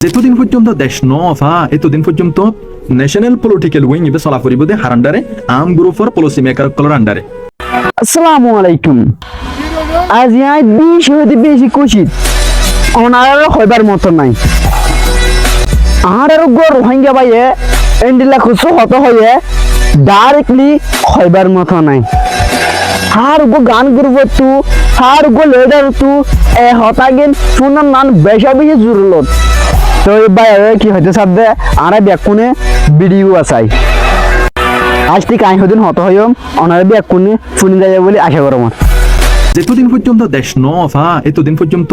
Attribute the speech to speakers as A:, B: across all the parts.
A: যেতদিন পর্যন্ত দেশ নফা এতদিন পর্যন্ত ন্যাশনাল পলিটিক্যাল উইং ইবে চলা ফুরিব দে হার আন্ডারে আর্ম গ্রুপর পলিসি মেকার কলর আন্ডারে।
B: আসসালামু আলাইকুম। আজ ইয়াই বেশি হইতে বেশি খুশি অনারও হইবার মতো নাই। আর গো রোহিঙ্গা বাইয়ে এন্ডিলা খুশো হত হয়ে ডাইরেক্টলি হইবার মতো নাই। আর গো গান গ্রুপ তু আর গো লিডার তু এ হতাগেন শুনার নান বেশা বেশি জুরলত তো বাইরে কি হইতে সাথে আর ব্যাকুনে ভিডিও আসাই আজ ঠিক আই হদিন হত হইম অনারে ব্যাকুনে শুনি যায় বলে আশা করো আমার।
A: যেতদিন পর্যন্ত দেশ নফা এতদিন পর্যন্ত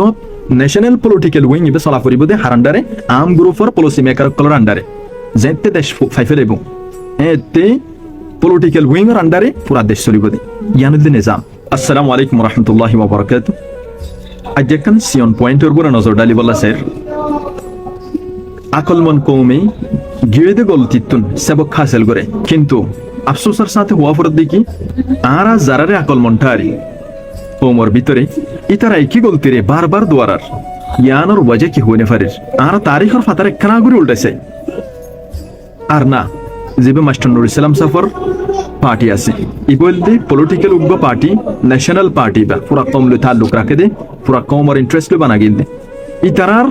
A: ন্যাশনাল পলিটিক্যাল উইং ইবে চলা ফুরিব দে হার আন্ডারে আর্ম গ্রুপর পলিসি মেকার কলর আন্ডারে যেতে দেশ ফাইফে দেব এতে পলিটিক্যাল উইং এর আন্ডারে পুরা দেশ চলিব দে ইয়ানুদ্দিন নিজাম। আসসালামু আলাইকুম রহমতুল্লাহি ওয়া বারাকাতুহু। আজ একখান সিয়ন পয়েন্টের উপরে নজর ডালি বলা স্যার আকলমন কৌমে গিয়েদে গলতিতুন সেবক হাসিল করে কিন্তু আফসোসের সাথে হওয়া ফরত দেখি আর যারারে আকলমনটা আরি ওমর ভিতরে ইতারা একই গলতিরে বারবার দোয়ারার ইয়ানোর ওয়াজে কি হইনে ফারির আর তারিখের ফাতার একখানা ঘুরে উল্টাইছে আর না জিবে মাস্টার নুর ইসলাম সাফর পার্টি আছে ই বলতে পলিটিক্যাল উগ্র পার্টি ন্যাশনাল পার্টি বা পুরা কম লো তাল্লুক রাখে দে পুরা কমর ইন্টারেস্ট লো বানা গিল দে ইতারার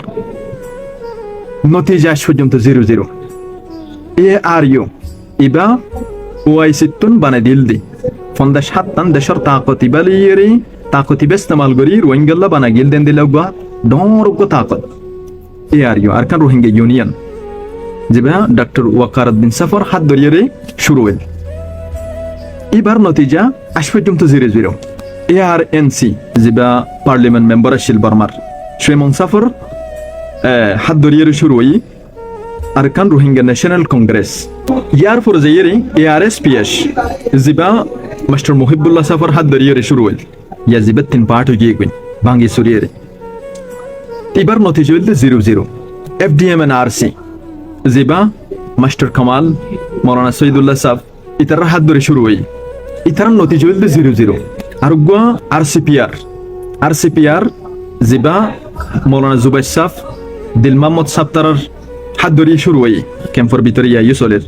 A: নতিজা পর্যন্ত 0-0 এ আর ইউ ইবা ওয়াইসিতুন বানা দিল দি ফন্দা সাতটান দেশর তাকতি বালিয়েরি তাকতি বেস্তেমাল করি রোহিঙ্গা বানা গিল দেন দিল গা ডরগ তাকত এ আর ইউ আর কান রোহিঙ্গা ইউনিয়ন যেবা ডক্টর ওয়াকারউদ্দিন সাফর হাত ধরিয়ে শুরু হইল এবার নতিজা আজ পর্যন্ত 0-0 এআরএনসি যেবা পার্লামেন্ট মেম্বার আছিল বর্মার সুয়েমন সাফর হাত ধরিয়ে শুরু হই আর কান রোহিঙ্গা ন্যাশনাল কংগ্রেস ইয়ার পর যাইয়ে এআরএসপিএস যেবা মাস্টার মুহিবুল্লাহ সাফর হাত ধরিয়ে শুরু হইল ইয়া যেবা 3 পার্ট হয়ে গিয়ে ভাঙ্গি সরিয়ে এবার নতিজা হইল 0-0 এফডিএমএনআরসি যেবা মাস্টার কামাল মৌলানা সৈয়দুল্লাহ সাফ ইতার হাত ধরে শুরু হই ইতার নতিজা হইল 0-0 আর গো আরসিপিআর যেবা মৌলানা জুবাইর সাফ দিল মোহাম্মদ সাফ তার হাত ধরে শুরু হই ক্যাম্পের ভিতরে ইয়া ইউসলের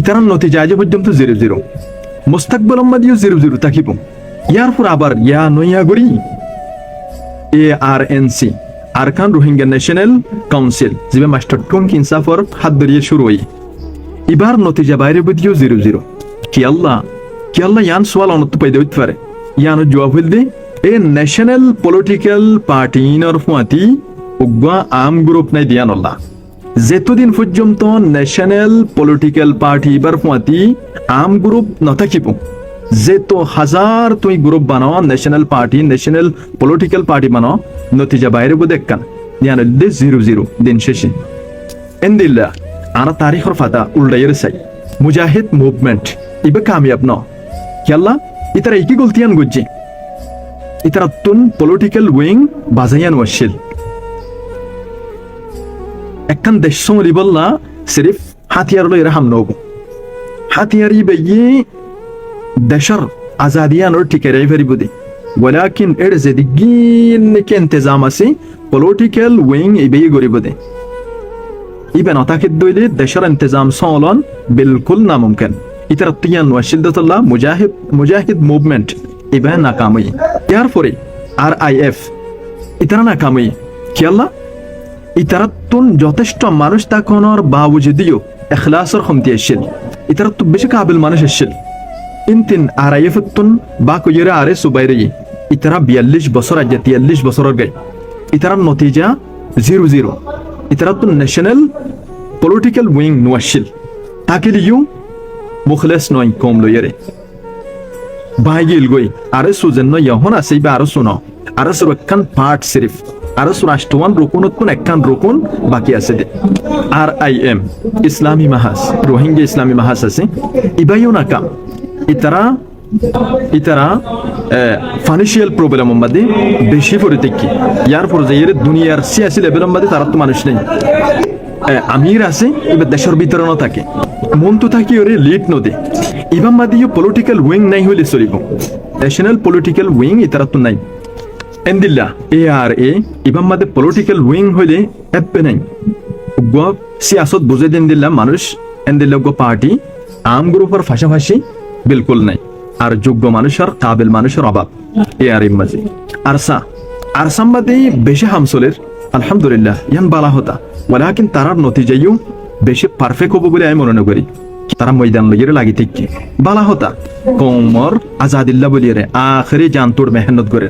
A: ইতার নতিজা আজ পর্যন্ত 0-0 মুস্তাকবিল আহমদিও 0-0 থাকিব ইয়ার পর আবার ইয়া নইয়া গরি ARNC Arakan Rohingya national council যেবা মাস্টার টঙ্কিন সাফর হাত ধরিয়ে শুরু হই এবার নতিজা বাইরে বুঝিও 0-0 কি আল্লাহ ইয়ান সোয়াল অনত পাইতে হইতে পারে ইয়ানো জবাব হইল দে এ ন্যাশনাল পলিটিক্যাল পার্টি ইনর ফুয়াতি উগ্বা আর্ম গ্রুপ নাই দিয়ান আল্লাহ যেতদিন পর্যন্ত ন্যাশনাল পলিটিক্যাল পার্টি এবার ফুয়াতি আর্ম গ্রুপ নথাকিব যেত হাজার তুই গ্রুপ বানাও national party national political party বানাও নতিজা বাইরে বুঝ দেখান ইয়ান 0-0 দিন শেষে এন্দিল্লা আর তারিখের ফাতা উল্টাইয়ের চাই মুজাহিদ মুভমেন্ট ইবে কামিয়াব ন খেলা ইতারা একই গলতিয়ান গুজি ইতারা তুন পলিটিক্যাল উইং বাজাইয়ান ওয়াসিল একখান দেশ সমলি বললা সিরিফ হাতিয়ার লইরা হাম নব হাতিয়ারি বেগি দেশর আজাদিয়ানোর টিকেরাই ফারিব দে ওয়ালাকিন এর যেদিগিন কে ইন্তজাম আছে পলিটিক্যাল উইং ইবে গরিব দে ইবেন অতাকিদ দইলে দেশের ইন্তজাম সলন বিলকুল নামুমকিন ইতারা তিয়ান ওয়াশিদতুল্লাহ মুজাহিদ মুভমেন্ট ইবেন নাকামি ইয়ার পরে আরআইএফ ইতারা নাকামি কি আল্লাহ ইতারা তুন যথেষ্ট মানুষ তাকনর বাবুজুদিও ইখলাসর খমতি আসিল ইতারা তো বেশি কাবিল মানুষ আসিল ইনতিন আরআইএফ তুন বা কইরা আরে সুবাইরে ইতারা 42 বছর আজ 43 বছরের গায় ইতারা নতিজা 0-0 ইতারা তো ন্যাশনাল পলিটিক্যাল উইং নোয়াশিল তাকিলিউ মুখলেস নয় কম লইরে বাইগিল গই আরে সুজেন নয় যখন আছে বা আরো শুনো আরো সুর একখান পার্ট সিরিফ আরো সুরাষ্ট্রওয়ান রকুনত কোন একখান রকুন বাকি আছে দে আরআইএম ইসলামী মাহাজ রোহিঙ্গা ইসলামী মাহাজ আছে ইবাইও নাকাম ইতারা ফাইন্যান্সিয়াল প্রবলেম মধ্যে বেশি পড়ে দেখি ইয়ার পর যাইয়ে দুনিয়ার সিয়াসি লেভেলের মধ্যে তারা তো মানুষ নেই আমির আছে এবার দেশের ভিতরে ন থাকে মন তো থাকি ওরে লিড নদে ইবাম মাদিও পলিটিক্যাল উইং নাই হইলে চলিব ন্যাশনাল পলিটিক্যাল উইং ইতারা তো নাই এন্দিল্লা এআরএ ইবাম মাদে পলিটিক্যাল উইং হইলে এপে নাই উগ্র সিয়াসত বুঝে দিলাম মানুষ এন্দিল পার্টি আম গ্রুপের পাশাপাশি বিলকুল নাই আর যোগ্য মানুষের কাবিল মানুষের অভাব এ আর মাঝে আরসাম্বাদী বেশি হামসলের আলহামদুলিল্লাহ ইয়ান বালা হতা ওয়ালাকিন তারার নতিজাইও বেশি পারফেক্ট হবো বলে আমি মনে করি তারা ময়দান লইয়ে লাগি থেকে বালা হতা কমর আজাদিল্লাহ বলিয়ে আখরি জানতোর মেহনত করে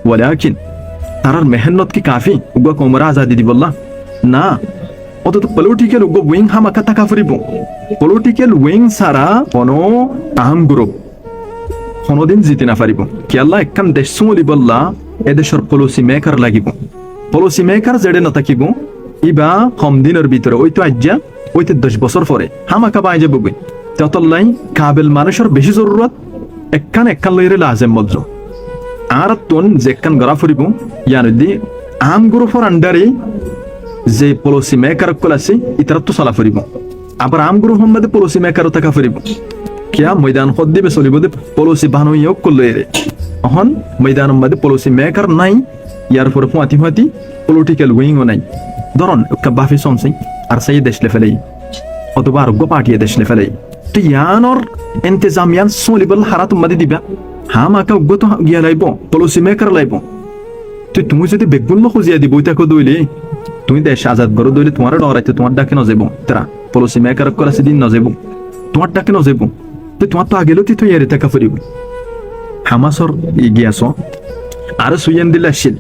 A: ওয়ালাকিন তারার মেহনত কি কাফি উগ্র কমরা আজাদি দিবল্লা না অত পলিটিক্যাল উগ্র উইং হামাকা টাকা ফুরিব পলিটিক্যাল উইং ছাড়া কোনো আহম গ্রুপ কোনোদিন জিতে না পারিব কি আল্লাহ একখান দেশ চলি বললা এদেশের পলিসি মেকার লাগিব পলিসি মেকার যেড়ে নথাকিব ইবা কম দিনের ভিতরে ওই তো আজ্জা ওইতে 10 বছর পরে হামাকা পাই যাবো ততল্লাই কাবেল মানুষের বেশি জরুরত একখান লইরে লাজেম মজ্জ আর তোন যে একখান গড়া ফুরিব ইয়ানদি আম গ্রুপের আন্ডারে যে পলিসি মেকার কল আছে ইতার তো চলা ফুরিব আবার আম গ্রুপের মধ্যে পলিসি মেকারও থাকা ফুরিব কিয়া ময়দান খদ দিবে চলিব দে পলিসি বানুইও করলে অহন ময়দানের মধ্যে পলিসি মেকার নাই ইয়ার পরে ফুয়াতি পলিটিক্যাল উইংও নাই ধরন একটা বাফি সমসিং আর সেই দেশ লেফেলেই অথবা আরোগ্য পার্টি দেশ লেফেলেই তো ইয়ানোর ইন্তজামিয়ান চলিবল হারাত মাদি দিবা হামাকা উগ্গত গিয়া লাইব পলিসি মেকার লাইব তুমি যদি বেগুন খুঁজিয়া দিব তাকে দইলে তুমি দেশ আজাদ করো দইলে তোমার ডরাইতে তোমার ডাকে নজাইব তারা পলিসি মেকার করা সেদিন নজাইব তোমার ডাকে নজাইব তো তোমার তো আগেলেও তুই ইয়ারে টাকা ফুরিব হামাসর গিয়াছ আর সুইয়ান দিল আসছিল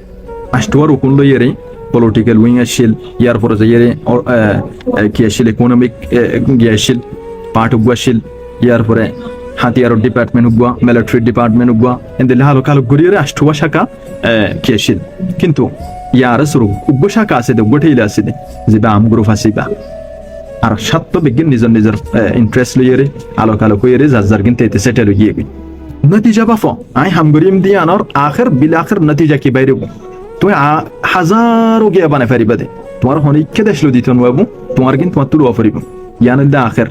A: আষ্টুয়ার উকুন লইয়ারে পলিটিক্যাল উইং আসছিল ইয়ার পরে যাইয়ারে কি আসছিল ইকোনমিক গিয়ে আসছিল পার্ট উগুয়া আসছিল ইয়ার পরে হাতিয়ার ডিপার্টমেন্ট উগুয়া মিলিটারি ডিপার্টমেন্ট উগুয়া এন্দিল হালো কালো ঘুরিয়ে আষ্টুয়া শাখা কি আসছিল কিন্তু ইয়ার শুরু উগ্র শাখা আছে উগ্রঠাইলে আছে যে বা আম গ্রুপ আসিবা আর সাত বিজ্ঞান নিজের ইন্টারেস্ট লইয়ারে আলো কালো কইয়ারে যার কিন্তু এতে সেটেল গিয়ে নতিজা বাফো আই হামগরিম দিয়ে আনার আখের বিল আখের নতিজা কি বাইরে তুমি হাজারো গিয়া বানাই ফারিবা দে তোমার হনিকে দেশ লো দিত বাবু তোমার কিন্তু তোমার তুলুয়া ফারিব ইয়ানদা আখের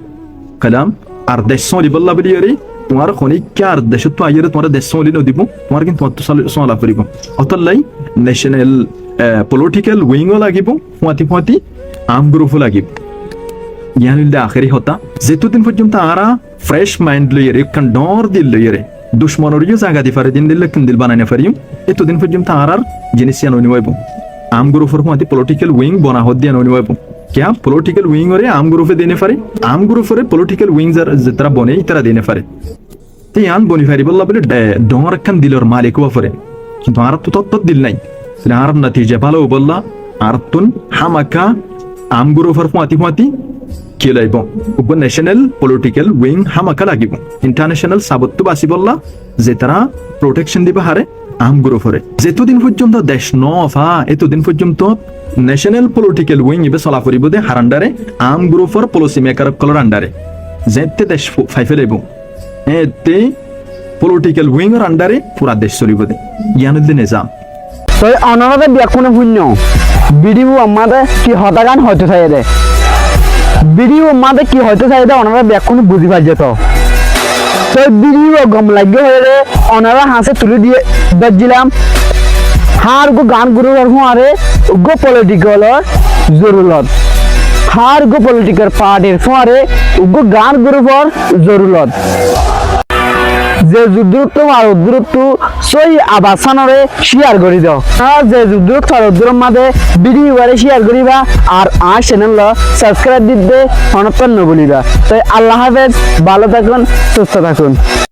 A: কালাম আর দেশ সলি বল্লা বলিয়ারে তোমার হনিকে আর দেশ তো আইয়ারে তোমার দেশ সলি ন দিব তোমার কিন্তু তোমার সলা ফারিব অতলাই ন্যাশনাল পলিটিক্যাল উইংও লাগিব ফুয়াতি আম গ্রুপও লাগিব ইয়ানদা আখেরি হতা যেতদিন পর্যন্ত আরা ফ্রেশ মাইন্ড লইয়ারে কান ডর দিল লইয়ারে দুশ্মনরিও জায়গা দি ফারে দিন দিলে কিন্দিল বানাইনা ফারিম এতদিন পর্যন্ত আর জিনিস ইয়ান অনিবাইব আম গ্রুপের মধ্যে পলিটিক্যাল উইং বনা হদ দিয়ান অনিবাইব क्या পলিটিক্যাল উইং ওরে আম গ্রুপে দিনে পারে আম গ্রুপের পলিটিক্যাল উইং যারা বনে তারা দিনে পারে তে ইয়ান বনি ফারি বললা বলে ডর খান দিলর মালিক ওয়া পারে কিন্তু আর তো তত দিল নাই আর নতিজা ভালো বললা আর তুন হামাকা আম গ্রুপের মধ্যে কি লাইব উপ ন্যাশনাল পলিটিক্যাল উইং হামাকা লাগিব ইন্টারন্যাশনাল সাবত্য বাসি বললা যে তারা প্রোটেকশন দিবা হারে আম গ্রুপরে যেতদিন পর্যন্ত দেশ নফা এতদিন পর্যন্ত ন্যাশনাল পলিটিক্যাল উইং ইবে চলা ফুরিব দে হারান্ডারে আম গ্রুপর পলিসি মেকার কলর আন্ডারে যেতে দেশ ফাইফে লাইব এতে পলিটিক্যাল উইং এর আন্ডারে পুরা দেশ চলিব দে ইয়ানুদ্দি নিজাম
B: তো অনারাতে বিয়াকুনে শূন্য ভিডিও আমাদের কি হতাগান হয়তো থাকে দে ভিডিও মাঝে কি হয়তো চাই ওনারা ব্যাকুন বুঝি পাই যেত তো ভিডিও গম লাগে হয়ে ওনারা হাসে তুলে দিয়ে বাজছিলাম হার গো গান গুরু আরে গো পলিটিক্যাল জরুরত হার গো পলিটিক্যাল পার্টির ফোয়ারে গো গান গুরুপর জরুরত যে যুদ্ধ আর দূরত্ব সই আবাসানরে শেয়ার করে দাও আর যে যুদ্ধ আর দূরের মাঝে ভিডিও বারে শেয়ার করিবা আর চ্যানেল সাবস্ক্রাইব দিতে অনতন বলিবা তাই আল্লাহ হাফেজ ভালো থাকুন সুস্থ থাকুন